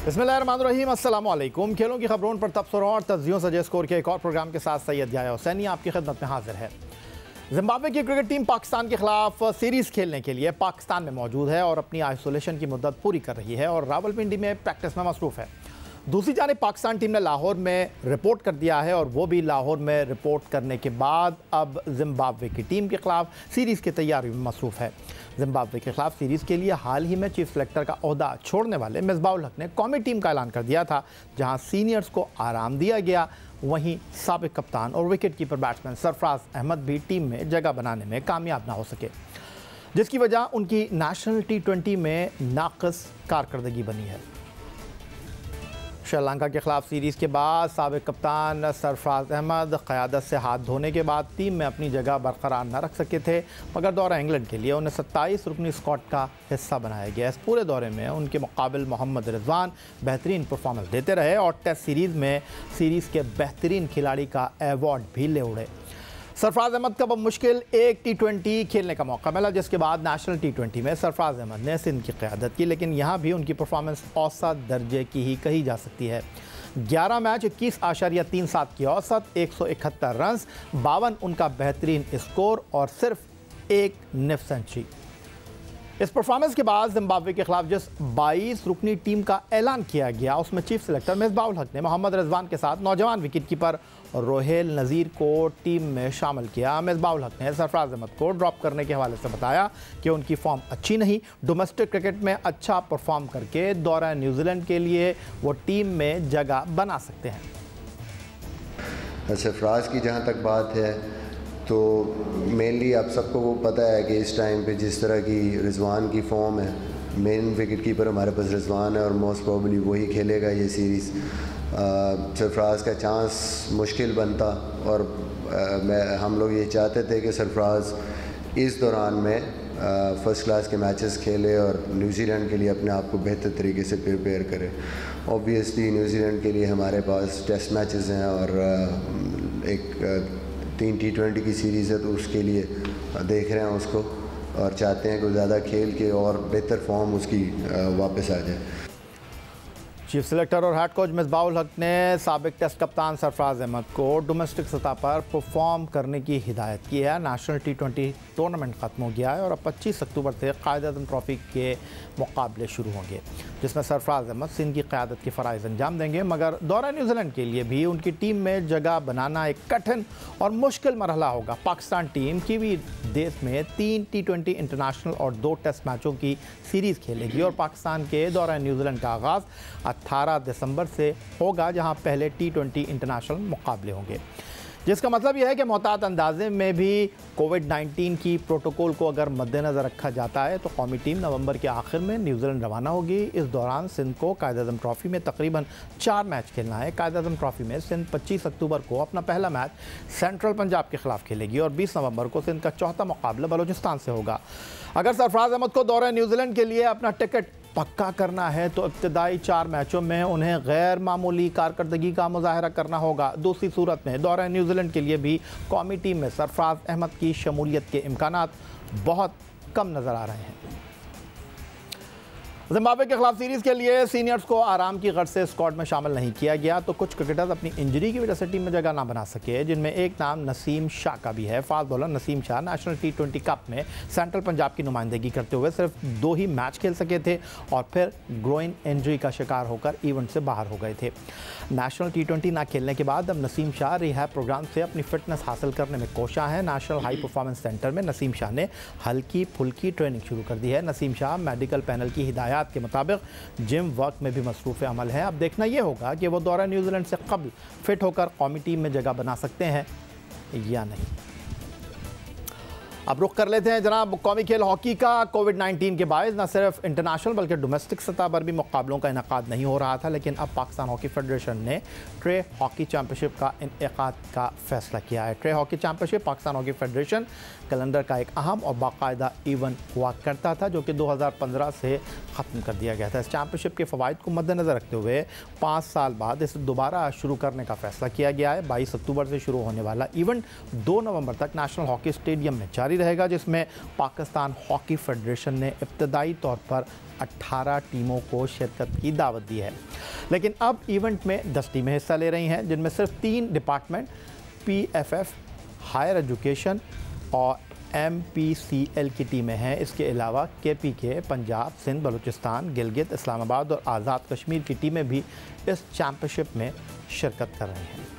बिस्मिल्लाहिर्रहमानिर्रहीम, अस्सलाम वालेकुम। खेलों की खबरों पर तबसरों और तज्जियों से स्कोर के एक और प्रोग्राम के साथ सैयद याया हुसैनी आपकी खिदमत में हाजिर है। जिम्बाब्वे की क्रिकेट टीम पाकिस्तान के खिलाफ सीरीज़ खेलने के लिए पाकिस्तान में मौजूद है और अपनी आइसोलेशन की मुद्दत पूरी कर रही है और रावलपिंडी में प्रैक्टिस में मसरूफ़ है। दूसरी जानिब पाकिस्तान टीम ने लाहौर में रिपोर्ट कर दिया है और वो भी लाहौर में रिपोर्ट करने के बाद अब जिम्बाब्वे की टीम के खिलाफ सीरीज़ की तैयारी में मसरूफ़ है। जिम्बाब्वे के खिलाफ सीरीज़ के लिए हाल ही में चीफ सेलेक्टर का ओहदा छोड़ने वाले मिसबाह-उल हक ने कौमी टीम का ऐलान कर दिया था, जहां सीनियर्स को आराम दिया गया। वहीं साबिक कप्तान और wicket keeper batsman Sarfaraz Ahmed भी टीम में जगह बनाने में कामयाब ना हो सके, जिसकी वजह उनकी नेशनल T20 में नाक़िस कारकर्दगी बनी है। श्रीलंका के खिलाफ सीरीज़ के बाद साबिक कप्तान सरफराज अहमद क़यादत से हाथ धोने के बाद टीम में अपनी जगह बरकरार न रख सके थे, मगर दौरा इंग्लैंड के लिए उन्हें 27 रुकनी स्क्वाड का हिस्सा बनाया गया। इस पूरे दौरे में उनके मुकाबिल मोहम्मद रिजवान बेहतरीन परफॉर्मेंस देते रहे और टेस्ट सीरीज़ में सीरीज़ के बेहतरीन खिलाड़ी का एवॉर्ड भी ले उड़े। सरफराज अहमद को अब मुश्किल एक T20 खेलने का मौका मिला, जिसके बाद नेशनल T20 में सरफराज अहमद ने सिंध की क़यादत की, लेकिन यहाँ भी उनकी परफॉर्मेंस औसत दर्जे की ही कही जा सकती है। 11 मैच 21.37 की औसत, 171 रन, 52 उनका बेहतरीन स्कोर और सिर्फ एक निफ सेंचुरी। इस परफॉर्मेंस के बाद जिम्बाब्वे के खिलाफ जिस 22 रुकनी टीम का ऐलान किया गया, उसमें चीफ सेलेक्टर मिसबाह-उल हक ने मोहम्मद रिजवान के साथ नौजवान विकेट कीपर रोहेल नज़ीर को टीम में शामिल किया। मिसबाह-उल हक ने सरफराज अहमद को ड्रॉप करने के हवाले से बताया कि उनकी फॉर्म अच्छी नहीं, डोमेस्टिक क्रिकेट में अच्छा परफॉर्म करके दौरा न्यूजीलैंड के लिए वो टीम में जगह बना सकते हैं। सरफराज की जहाँ तक बात है तो मेनली आप सबको वो पता है कि इस टाइम पे जिस तरह की रिजवान की फॉर्म है, मेन विकेट कीपर हमारे पास रिजवान है और मोस्ट प्रोबेबली वही खेलेगा ये सीरीज़। सरफराज का चांस मुश्किल बनता और हम लोग ये चाहते थे कि सरफराज इस दौरान में फ़र्स्ट क्लास के मैचेस खेले और न्यूजीलैंड के लिए अपने आप को बेहतर तरीके से प्रिपेयर करे। ऑब्वियसली न्यूजीलैंड के लिए हमारे पास टेस्ट मैचेस हैं और एक 3 T20 की सीरीज़ है, तो उसके लिए देख रहे हैं उसको और चाहते हैं कि ज़्यादा खेल के और बेहतर फॉर्म उसकी वापस आ जाए। चीफ सेलेक्टर और हेड कोच मिसबाह-उल हक ने साबिक टेस्ट कप्तान सरफराज अहमद को डोमेस्टिक सतह पर परफॉर्म करने की हिदायत की है। नेशनल T20 टूर्नामेंट ख़त्म हो गया है और अब 25 अक्टूबर से क़ायद-ए-आज़म ट्रॉफ़ी के मुकाबले शुरू होंगे, जिसमें सरफराज अहमद सिंध की क़यादत के फ़राइज़ अंजाम देंगे। मगर दौरा न्यूजीलैंड के लिए भी उनकी टीम में जगह बनाना एक कठिन और मुश्किल मरहला होगा। पाकिस्तान टीम किवी देश में 3 T20 इंटरनेशनल और 2 टेस्ट मैचों की सीरीज़ खेलेगी और पाकिस्तान के दौरा न्यूजीलैंड का आगाज़ 18 दिसंबर से होगा, जहां पहले T20 इंटरनेशनल मुकाबले होंगे, जिसका मतलब यह है कि मोहतात अंदाजे में भी कोविड-19 की प्रोटोकॉल को अगर मद्देनज़र रखा जाता है तो कौमी टीम नवंबर के आखिर में न्यूजीलैंड रवाना होगी। इस दौरान सिंध को क़ायद-ए-आज़म ट्रॉफ़ी में तकरीबन 4 मैच खेलना है। क़ायद-ए-आज़म ट्रॉफ़ी में सिंध 25 अक्टूबर को अपना पहला मैच सेंट्रल पंजाब के खिलाफ खेलेगी और 20 नवंबर को सिंध का चौथा मुकाबला बलूचिस्तान से होगा। अगर सरफराज अहमद को दौरा न्यूजीलैंड के लिए अपना टिकट पक्का करना है तो इब्तदाई 4 मैचों में उन्हें गैर मामूली कारकर्दगी का मुजाहरा करना होगा। दूसरी सूरत में दौरा न्यूजीलैंड के लिए भी कौमी टीम में सरफराज अहमद की शमूलियत के इम्कानात बहुत कम नज़र आ रहे हैं। जिम्बाब्वे के खिलाफ सीरीज़ के लिए सीनियर्स को आराम की गर्ज से स्क्वाड में शामिल नहीं किया गया, तो कुछ क्रिकेटर्स अपनी इंजरी की वजह से टीम में जगह ना बना सके, जिनमें एक नाम नसीम शाह का भी है। Fast bowler Naseem Shah national T20 cup में सेंट्रल पंजाब की नुमाइंदगी करते हुए सिर्फ 2 ही मैच खेल सके थे और फिर ग्रोइन इंजरी का शिकार होकर इवेंट से बाहर हो गए थे। नेशनल T20 ना खेलने के बाद अब नसीम शाह रिहैब प्रोग्राम से अपनी फिटनेस हासिल करने में कोशा है। नेशनल हाई परफॉर्मेंस सेंटर में नसीम शाह ने हल्की फुल्की ट्रेनिंग शुरू कर दी है। नसीम शाह मेडिकल पैनल की हिदायत के मुताबिक जिम वर्क में भी मसरूफ़ अमल है। अब देखना यह होगा कि वो दौरा न्यूजीलैंड से कबल फिट होकर कौमी टीम में जगह बना सकते हैं या नहीं। अब रुख कर लेते हैं जनाब कौमी खेल हॉकी का। कोविड-19 के बायस न सिर्फ इंटरनेशनल बल्कि डोमेस्टिक सतह पर भी मुकाबलों का इनेकाद नहीं हो रहा था, लेकिन अब पाकिस्तान हॉकी फेडरेशन ने ट्रे हॉकी चैम्पियनशिप का इनेकाद का फैसला किया है। Tray hockey championship Pakistan hockey federation calendar का एक अहम और बाकायदा इवेंट हुआ करता था, जो कि 2015 से ख़त्म कर दिया गया था। इस चैम्पियनशिप के फ़वाइद को मद्देनज़र रखते हुए 5 साल बाद इसे दोबारा शुरू करने का फैसला किया गया है। 22 अक्टूबर से शुरू होने वाला इवेंट 2 नवंबर तक नेशनल हॉकी स्टेडियम में जारी जारी रहेगा, जिसमें पाकिस्तान हॉकी फेडरेशन ने इब्तदाई तौर पर 18 टीमों को शिरकत की दावत दी है। लेकिन अब इवेंट में 10 टीमें हिस्सा ले रही हैं, जिनमें सिर्फ 3 डिपार्टमेंट PFF, हायर एजुकेशन और MPCL की टीमें हैं। इसके अलावा KPK, पंजाब, सिंध, बलूचिस्तान, गिलगित, इस्लामाबाद और आज़ाद कश्मीर की टीमें भी इस चैम्पियनशिप में शिरकत कर रही हैं।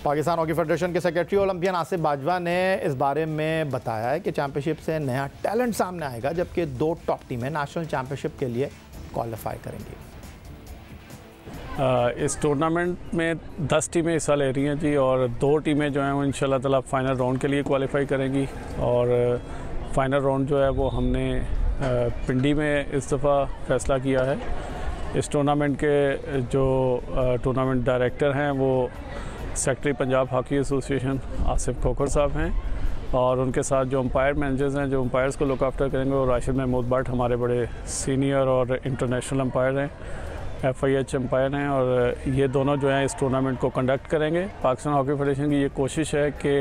पाकिस्तान हॉकी फेडरेशन के सेक्रेटरी ओलंपियन आसिफ बाजवा ने इस बारे में बताया है कि चैम्पियनशिप से नया टैलेंट सामने आएगा, जबकि 2 टॉप टीमें नेशनल चैम्पियनशिप के लिए क्वालिफाई करेंगी। इस टूर्नामेंट में 10 टीमें हिस्सा ले रही हैं जी, और 2 टीमें जो हैं वो इंशाल्लाह ताला फाइनल राउंड के लिए क्वालिफाई करेंगी। और फाइनल राउंड जो है वो हमने पिंडी में इस दफ़ा फ़ैसला किया है। इस टूर्नामेंट के जो टूर्नामेंट डायरेक्टर हैं वो secretary Punjab hockey association Asif Khokhar साहब हैं, और उनके साथ जो अंपायर मैनेजर्स हैं, जो अंपायर्स को लुक आफ्टर करेंगे, वो राशिद महमूद भट्ट हमारे बड़े सीनियर और इंटरनेशनल अंपायर हैं, FIH अंपायर हैं, और ये दोनों जो हैं इस टूर्नामेंट को कंडक्ट करेंगे। पाकिस्तान हॉकी फेडरेशन की ये कोशिश है कि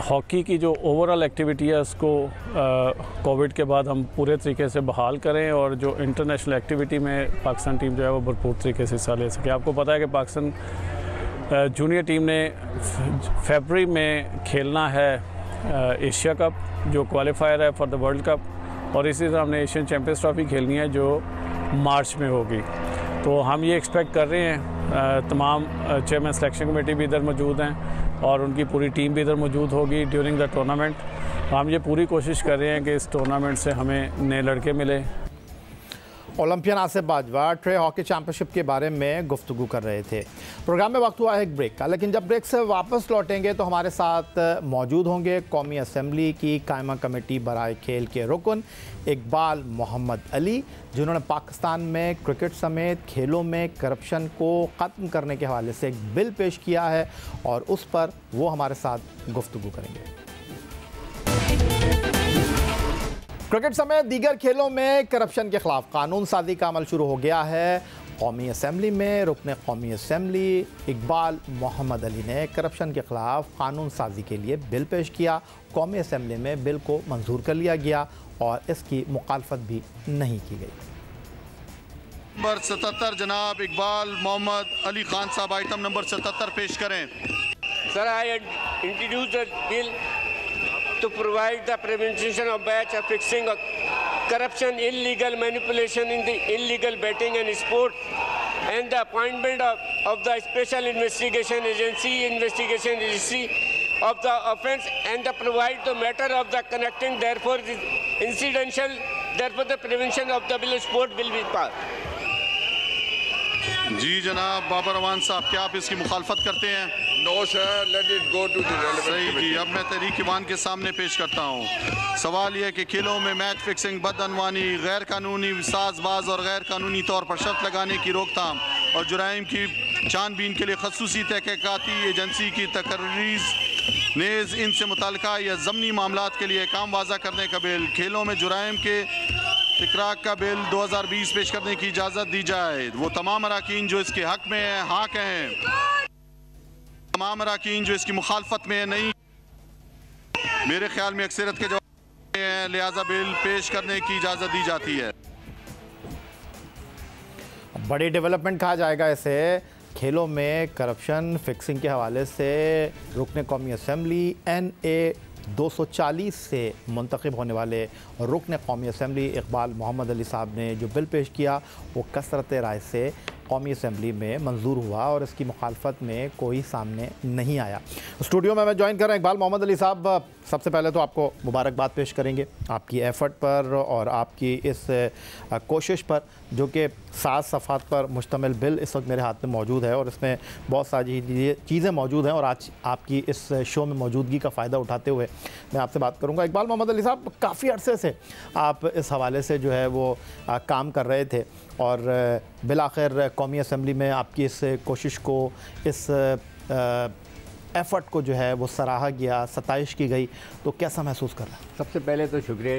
हॉकी की जो ओवरऑल एक्टिविटी है उसको कोविड के बाद हम पूरे तरीके से बहाल करें, और जो इंटरनेशनल एक्टिविटी में पाकिस्तान टीम जो है वो भरपूर तरीके से हिस्सा ले सके। आपको पता है कि पाकिस्तान जूनियर टीम ने फरवरी में खेलना है एशिया कप, जो क्वालिफायर है फॉर द वर्ल्ड कप, और इसी तरह हमने एशियन चैम्पियंस ट्रॉफी खेलनी है जो मार्च में होगी। तो हम ये एक्सपेक्ट कर रहे हैं, तमाम चेयरमैन सिलेक्शन कमेटी भी इधर मौजूद हैं और उनकी पूरी टीम भी इधर मौजूद होगी ड्यूरिंग द टूर्नामेंट। हम ये पूरी कोशिश कर रहे हैं कि इस टूर्नामेंट से हमें नए लड़के मिले। Olympian Asif Bajwa tray hockey championship के बारे में गुफ्तगू कर रहे थे। प्रोग्राम में वक्त हुआ है एक ब्रेक का, लेकिन जब ब्रेक से वापस लौटेंगे तो हमारे साथ मौजूद होंगे कौमी असम्बली की कायमा कमेटी बराए खेल के रुकन इकबाल मोहम्मद अली, जिन्होंने पाकिस्तान में क्रिकेट समेत खेलों में करप्शन को ख़त्म करने के हवाले से एक बिल पेश किया है, और उस पर वो हमारे साथ गुफ्तगू करेंगे। क्रिकेट समेत दीगर खेलों में करप्शन के खिलाफ कानून साजी का अमल शुरू हो गया है। कौमी असम्बली में रुकन कौमी असम्बली इकबाल मोहम्मद अली ने करप्शन के खिलाफ कानून साजी के लिए बिल पेश किया। कौमी असम्बली में बिल को मंजूर कर लिया गया और इसकी मुखालफत भी नहीं की गई। नंबर 77 जनाब इकबाल मोहम्मद अली खान साहब आइटम नंबर 77 पेश करें। Sir, I introduce the bill to provide the prevention of batch of fixing of corruption, illegal manipulation in the illegal betting and sport, and the appointment of the special investigation agency of the offence, and the provide the matter of the connecting, therefore the incidental, therefore the prevention of the bill sport will be passed। जी जनाब बाबर रवान साहब, क्या आप इसकी मुखालफत करते हैं? No sir, let it go to the सही जी। अब मैं तहरीक ईवान के सामने पेश करता हूँ। सवाल यह कि खेलों में मैच फिक्सिंग, बदअनवानी, गैर कानूनी साजबाज और गैर कानूनी तौर पर शर्त लगाने की रोकथाम और जुराइम की छानबीन के लिए खसूसी तहकीकाती एजेंसी की तकरीज नेज़ इनसे मुताल्लिका या ज़मनी मामलात के लिए काम वाज़ा करने का बिल, खेलों में जुराइम के इकरार का बिल 2020 पेश करने की इजाज़त दी जाए। वो तमाम अराकीन जो इसके हक में हैं हाँ कहें, तमाम अराकीन जो इसकी मुखालफत में नहीं, मेरे ख्याल में अक्सरियत के जवाब हैं, लिहाजा बिल पेश करने की इजाज़त दी जाती है। बड़ी डेवलपमेंट कहा जाएगा इसे। खेलों में करप्शन फिक्सिंग के हवाले से रुकन कौमी असम्बली NA 240 से मुंतखब होने वाले रुकन कौमी असम्बली इकबाल मोहम्मद अली साहब ने जो बिल पेश किया वो कसरत राय से कौमी असम्बली में मंजूर हुआ और इसकी मुखालफत में कोई सामने नहीं आया। स्टूडियो में मैं ज्वाइन कर रहा हूँ इकबाल मोहम्मद अली साहब। सबसे पहले तो आपको मुबारकबाद पेश करेंगे आपकी एफ़र्ट पर और आपकी इस कोशिश पर, जो कि 7 सफ़ात पर मुश्तमिल बिल इस वक्त मेरे हाथ में मौजूद है और इसमें बहुत सारी चीज़ें मौजूद हैं, और आज आपकी इस शो में मौजूदगी का फ़ायदा उठाते हुए मैं आपसे बात करूँगा। इकबाल मोहम्मद अली साहब, काफ़ी अरसे से आप इस हवाले से जो है वो काम कर रहे थे और बिलाखिर कौमी असम्बली में आपकी इस कोशिश को, इस एफ़र्ट को जो है वो सराहा गया, सताइश की गई, तो कैसा महसूस कर रहा है? सबसे पहले तो शुक्रिया।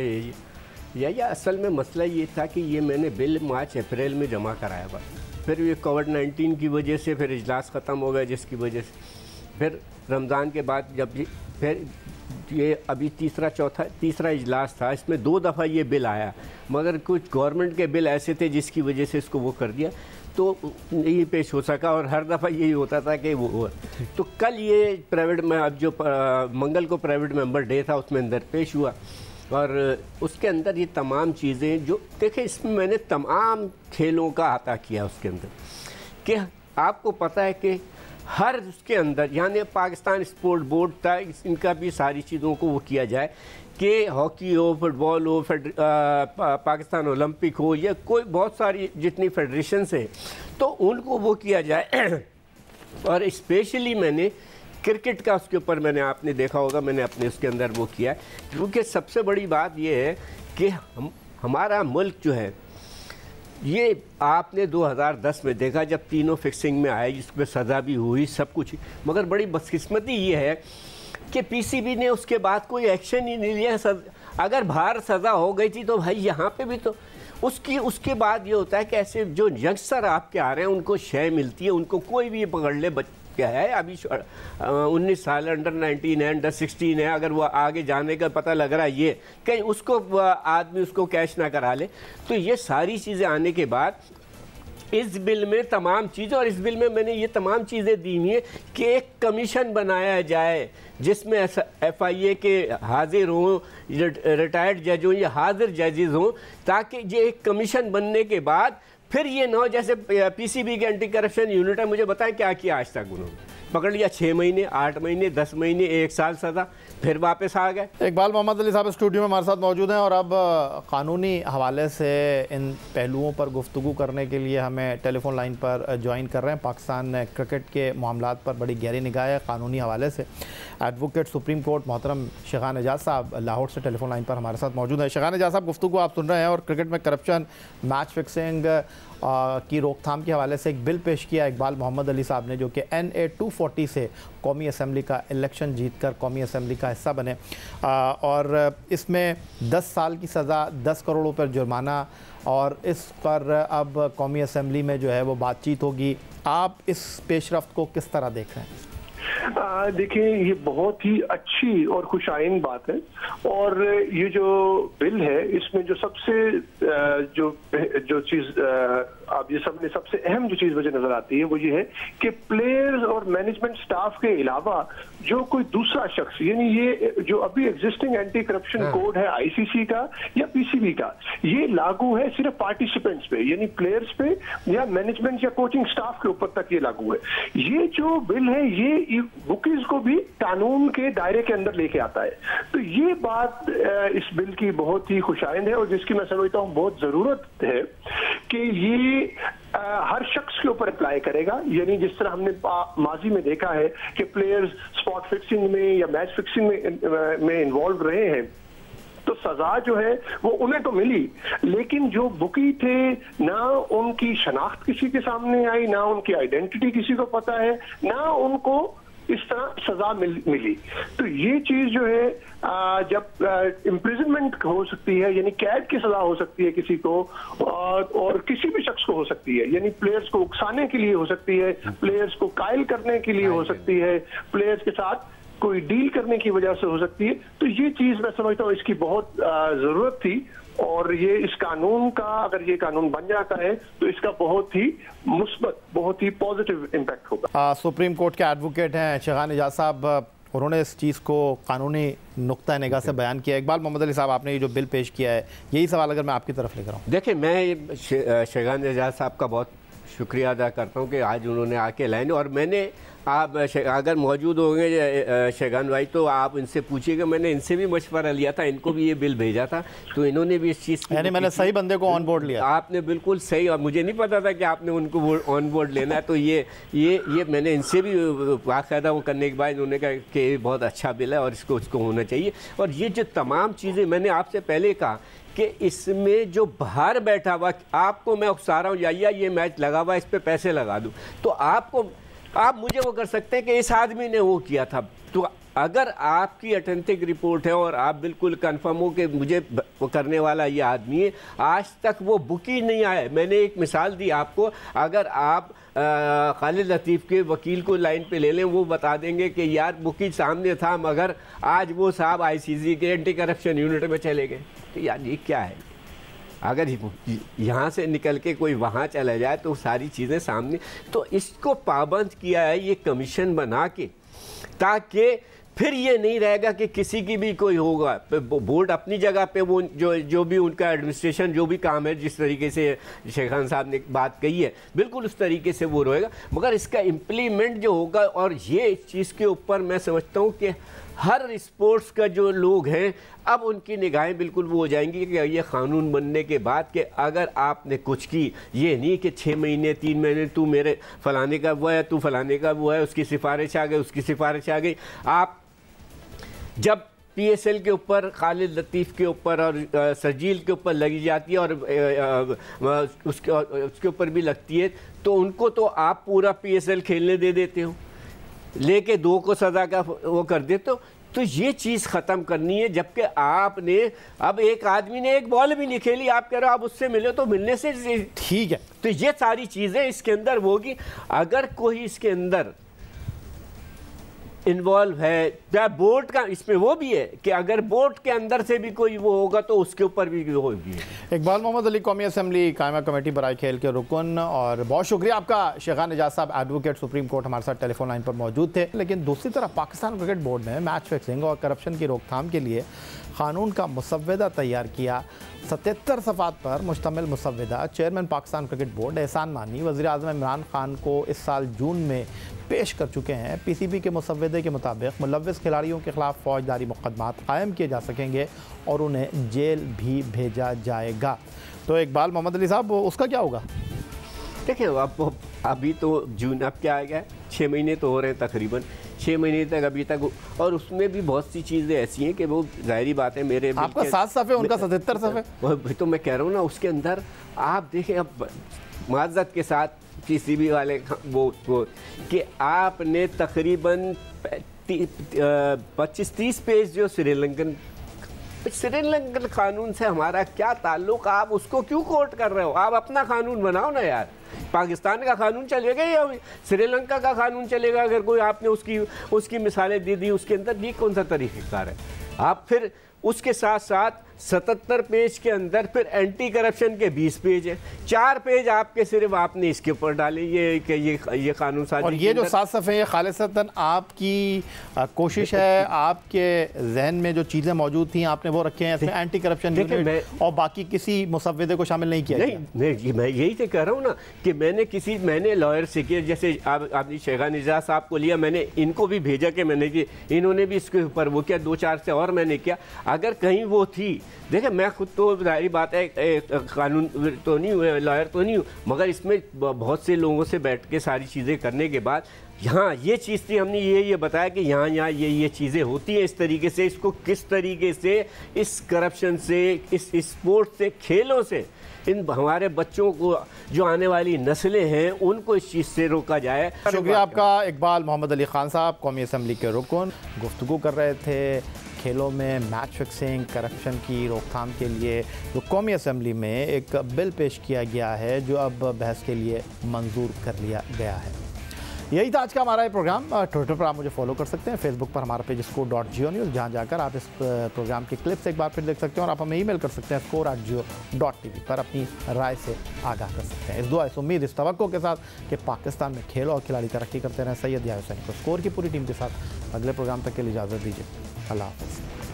यही असल में मसला ये था कि ये मैंने बिल मार्च अप्रैल में जमा कराया था, फिर ये कोविड-19 की वजह से फिर इजलास ख़त्म हो गया, जिसकी वजह से फिर रमज़ान के बाद जब फिर ये अभी तीसरा इजलास था, इसमें 2 दफ़ा ये बिल आया, मगर कुछ गवर्नमेंट के बिल ऐसे थे जिसकी वजह से इसको वो कर दिया, तो नहीं पेश हो सका, और हर दफ़ा यही होता था कि वो तो कल ये प्राइवेट में, अब जो मंगल को प्राइवेट मेंबर डे था उसमें अंदर पेश हुआ, और उसके अंदर ये तमाम चीज़ें जो देखें, इसमें मैंने तमाम खेलों का अता किया उसके अंदर, कि आपको पता है कि हर उसके अंदर, यानी पाकिस्तान स्पोर्ट बोर्ड था, इनका भी सारी चीज़ों को वो किया जाए कि हॉकी हो, फुटबॉल हो, पाकिस्तान ओलंपिक हो, या कोई बहुत सारी जितनी फेडरेशंस हैं, तो उनको वो किया जाए। और स्पेशली मैंने क्रिकेट का उसके ऊपर, मैंने आपने देखा होगा, मैंने अपने उसके अंदर वो किया है, क्योंकि सबसे बड़ी बात ये है कि हमारा मुल्क जो है, ये आपने 2010 में देखा जब तीनों फिक्सिंग में आए, जिसमें सज़ा भी हुई, सब कुछ, मगर बड़ी बदकिस्मती ये है कि पीसीबी ने उसके बाद कोई एक्शन ही नहीं लिया। अगर बाहर सज़ा हो गई थी तो भाई यहाँ पे भी तो उसके बाद ये होता है कि ऐसे जो यंगस्टर आपके आ रहे हैं उनको शय मिलती है, उनको कोई भी पकड़ ले, क्या है अभी 19 साल, अंडर 19 है, अंडर 16 है, अगर वो आगे जाने का पता लग रहा है ये कहीं उसको आदमी उसको कैश ना करा ले, तो ये सारी चीज़ें आने के बाद इस बिल में तमाम चीज़ें, और इस बिल में मैंने ये तमाम चीज़ें दी हुई हैं कि एक कमीशन बनाया जाए जिसमें FIA के हाजिर हों, रिटायर्ड जज हों या हाजिर जजेज़ हों, ताकि ये एक कमीशन बनने के बाद फिर ये ना हो जैसे पीसीबी के एंटी करप्शन यूनिट है, मुझे बताएं क्या किया आज तक उन्होंने, पकड़ लिया 6 महीने, 8 महीने, 10 महीने, 1 साल सज़ा, फिर वापस आ गए। इकबाल मोहम्मद अली साहब स्टूडियो में हमारे साथ मौजूद हैं, और अब कानूनी हवाले से इन पहलुओं पर गुफ्तगू करने के लिए हमें टेलीफोन लाइन पर ज्वाइन कर रहे हैं। पाकिस्तान क्रिकेट के मामलात पर बड़ी गहरी निगाह है कानूनी हवाले से। एडवोकेट सुप्रीम कोर्ट मोहतरम शेखान एजाज साहब लाहौर से टेलीफोन लाइन पर हमारे साथ मौजूद है। शेखान एजाज साहब, गुफ्तगू आप सुन रहे हैं, और क्रिकेट में करप्शन, मैच फिक्सिंग की रोकथाम के हवाले से एक बिल पेश किया इकबाल मोहम्मद अली साहब ने, जो कि NA 240 से कौमी असम्बली का इलेक्शन जीतकर कौमी असम्बली का हिस्सा बने, और इसमें 10 साल की सज़ा, 10 करोड़ पर जुर्माना, और इस पर अब कौमी असम्बली में जो है वो बातचीत होगी। आप इस पेशरफ्त को किस तरह देख रहे हैं? देखिए, ये बहुत ही अच्छी और खुशाइन बात है, और ये जो बिल है इसमें जो सबसे जो चीज़ आप ये सबने सबसे अहम जो चीज़ मुझे नजर आती है वो ये है कि प्लेयर्स और मैनेजमेंट स्टाफ के अलावा जो कोई दूसरा शख्स, यानी ये जो अभी एग्जिस्टिंग एंटी करप्शन कोड है ICC का या PCB का, ये लागू है सिर्फ पार्टिसिपेंट्स पे, यानी प्लेयर्स पे या मैनेजमेंट या कोचिंग स्टाफ के ऊपर तक ये लागू है। ये जो बिल है ये बुकीज को भी कानून के दायरे के अंदर लेके आता है, तो ये बात इस बिल की बहुत ही खुशाइंद है, और जिसकी मैं समझता हूँ बहुत जरूरत है कि ये हर शख्स के ऊपर अप्लाई करेगा। यानी जिस तरह हमने माजी में देखा है कि प्लेयर्स स्पॉट फिक्सिंग में या मैच फिक्सिंग में इन्वॉल्व रहे हैं, तो सजा जो है वो उन्हें तो मिली, लेकिन जो बुकी थे ना उनकी शनाख्त किसी के सामने आई, ना उनकी आइडेंटिटी किसी को पता है, ना उनको इस तरह सजा मिली। तो ये चीज जो है जब इम्प्रिजनमेंट हो सकती है, यानी कैद की सजा हो सकती है किसी को, और किसी भी शख्स को हो सकती है, यानी प्लेयर्स को उकसाने के लिए हो सकती है, प्लेयर्स को कायल करने के लिए हो सकती है, प्लेयर्स के साथ कोई डील करने की वजह से हो सकती है। तो ये चीज मैं समझता हूँ इसकी बहुत जरूरत थी, और ये इस कानून का, अगर ये कानून बन जाता है तो इसका बहुत ही मुस्बत, बहुत ही पॉजिटिव इम्पैक्ट होगा। सुप्रीम कोर्ट के एडवोकेट हैं शेखान एजाज साहब, उन्होंने इस चीज़ को कानूनी नुक्ता निगाह से बयान किया। इकबाल मोहम्मद अली साहब, आपने ये जो बिल पेश किया है, यही सवाल अगर मैं आपकी तरफ लेकर आऊँ। देखिए, मैं शेखान एजाज साहब का बहुत शुक्रिया अदा करता हूँ कि आज उन्होंने आके लाइन, और मैंने आप अगर मौजूद होंगे शेखान भाई तो आप इनसे पूछिएगा, मैंने इनसे भी मशवरा लिया था, इनको भी ये बिल भेजा था, तो इन्होंने भी इस चीज़ की, यानी मैंने सही बंदे को ऑन बोर्ड लिया। आपने बिल्कुल सही, और मुझे नहीं पता था कि आपने उनको ऑन बोर्ड लेना है, तो ये मैंने इनसे भी बाकायदा वो करने के बाद इन्होंने कहा कि बहुत अच्छा बिल है और इसको होना चाहिए। और ये जो तमाम चीज़ें मैंने आपसे पहले कहा कि इसमें जो बाहर बैठा हुआ, आपको मैं उकसा रहा हूँ या ये मैच लगा हुआ इस पर पैसे लगा दूँ, तो आप मुझे वो कर सकते हैं कि इस आदमी ने वो किया था, तो अगर आपकी ऑथेंटिक रिपोर्ट है और आप बिल्कुल कंफर्म हो कि मुझे वो करने वाला ये आदमी है, आज तक वो बुक ही नहीं आया। मैंने एक मिसाल दी आपको, अगर आप खालिद लतीफ़ के वकील को लाइन पे ले लें, वो बता देंगे कि यार बुकी सामने था मगर आज वो साहब ICC के एंटी करप्शन यूनिट में चले गए। तो यार ये क्या है? अगर यहाँ से निकल के कोई वहाँ चला जाए तो सारी चीज़ें सामने, तो इसको पाबंद किया है ये कमीशन बना के, ताकि फिर ये नहीं रहेगा कि किसी की भी कोई होगा। बोर्ड अपनी जगह पे वो जो भी उनका एडमिनिस्ट्रेशन जो भी काम है, जिस तरीके से शेख खान साहब ने बात कही है, बिल्कुल उस तरीके से वो रहेगा, मगर इसका इम्प्लीमेंट जो होगा, और ये इस चीज़ के ऊपर मैं समझता हूँ कि हर स्पोर्ट्स का जो लोग हैं अब उनकी निगाहें बिल्कुल वो हो जाएंगी कि ये कानून बनने के बाद कि अगर आपने कुछ की, ये नहीं कि 6 महीने 3 महीने तू मेरे फलाने का वो है, तू फलाने का वो है, उसकी सिफारिश आ गई, उसकी सिफारिश आ गई। आप जब PSL के ऊपर, खालिद लतीफ़ के ऊपर और सरजील के ऊपर लगी जाती है और उसके ऊपर भी लगती है, तो उनको तो आप पूरा PSL खेलने दे देते हो, लेके 2 को सज़ा का वो कर देते हो। तो ये चीज़ ख़त्म करनी है, जबकि आपने अब एक आदमी ने एक बॉल भी नहीं खेली, आप कह रहे हो आप उससे मिले, तो मिलने से ठीक है। तो ये सारी चीज़ें इसके अंदर होगी। अगर कोई इसके अंदर इन्वॉल्व है, या बोर्ड का इसमें वो भी है कि अगर बोर्ड के अंदर से भी कोई वो होगा तो उसके ऊपर भी वो होगी। इकबाल मोहम्मद अली, कौमी असम्बली कायमा कमेटी बराए खेल के रुकन, और बहुत शुक्रिया आपका। शेखान एजाज साहब एडवोकेट सुप्रीम कोर्ट हमारे साथ टेलीफोन लाइन पर मौजूद थे। लेकिन दूसरी तरफ पाकिस्तान क्रिकेट बोर्ड ने मैच फिक्सिंग और करप्शन की रोकथाम के लिए कानून का मुसव्वदा तैयार किया। 77 सफ़ात पर मुश्तमिल मुसव्वदा चेयरमैन पाकिस्तान क्रिकेट बोर्ड एहसान मानी वज़ीर आज़म इमरान खान को इस साल जून में पेश कर चुके हैं। PCB के मुसव्वदे के मुताबिक मुलव्विस खिलाड़ियों के खिलाफ फौजदारी मुकदमात कायम किए जा सकेंगे और उन्हें जेल भी भेजा जाएगा। तो इकबाल मोहम्मद अली साहब, उसका क्या होगा? देखिए, अब अभी तो जून अब क्या आ गया, 6 महीने तो हो रहे हैं तकरीबन, 6 महीने तक अभी तक, और उसमें भी बहुत सी चीज़ें ऐसी हैं कि वो जाहिर बात है, मेरे आपका 7 सफ़े उनका 77 सफ़े, तो मैं कह रहा हूँ ना, उसके अंदर आप देखें, अब माज़रत के साथ PCB वाले वो कि आपने तकरीबन 25-30 पेज जो श्रीलंकन कानून से हमारा क्या ताल्लुक, आप उसको क्यों कोर्ट कर रहे हो? आप अपना कानून बनाओ ना यार। पाकिस्तान का कानून चलेगा या श्रीलंका का कानून चलेगा? अगर कोई आपने उसकी मिसालें दे दी, उसके अंदर ये कौन सा तरीक़ेकार है? आप फिर उसके साथ साथ 77 पेज के अंदर फिर एंटी करप्शन के 20 पेज है, 4 पेज आपके सिर्फ आपने इसके ऊपर डाले ये कानून साजी। और ये जो 7 सफ़े ये खालिसतन आपकी कोशिश है, आपके जहन में जो चीज़ें मौजूद थी आपने वो रखे हैं, इसमें एंटी करप्शन यूनिट और बाकी किसी मुसव्वदे को शामिल नहीं किया? नहीं, मैं यही तो कह रहा हूँ ना कि मैंने लॉयर से किया, जैसे आपने शेखान एजाज साहब को लिया, मैंने इनको भी भेजा कि मैंने कि इन्होंने भी इसके ऊपर वो किया, 2-4 से और मैंने किया। अगर कहीं वो थी, देखिए मैं खुद तो जाहिर बात है कानून तो नहीं हुए, लॉयर तो नहीं हूँ, मगर इसमें बहुत से लोगों से बैठ के सारी चीज़ें करने के बाद यहाँ ये चीज़ थी, हमने ये बताया कि यहाँ ये चीज़ें होती हैं इस तरीके से, इसको किस तरीके से इस करप्शन से, इस स्पोर्ट्स से, खेलों से इन हमारे बच्चों को, जो आने वाली नस्लें हैं, उनको इस चीज़ से रोका जाए। शुक्रिया आपका इकबाल मोहम्मद अली खान साहब, कौमी असम्बली के रुकन, गुफ्तगू कर रहे थे खेलों में मैच फिक्सिंग, करप्शन की रोकथाम के लिए जो कौमी असम्बली में एक बिल पेश किया गया है, जो अब बहस के लिए मंजूर कर लिया गया है। यही था आज का हमारा ये प्रोग्राम। ट्विटर पर आप मुझे फॉलो कर सकते हैं, फेसबुक पर हमारा पेज score.geo-news, जहाँ जाकर आप इस प्रोग्राम के क्लिप्स एक बार फिर देख सकते हैं, और आप हमें ईमेल कर सकते हैं score@geo.tv पर अपनी राय से आगाह कर सकते हैं। इस दुआ, इस उम्मीद, इस तवक्को के साथ कि पाकिस्तान में खेल और खिलाड़ी तरक्की करते रहें। सैयद या हुसैन को स्कोर की पूरी टीम के साथ अगले प्रोग्राम तक के लिए इजाज़त दीजिए। अल्लाह हाफ़िज़।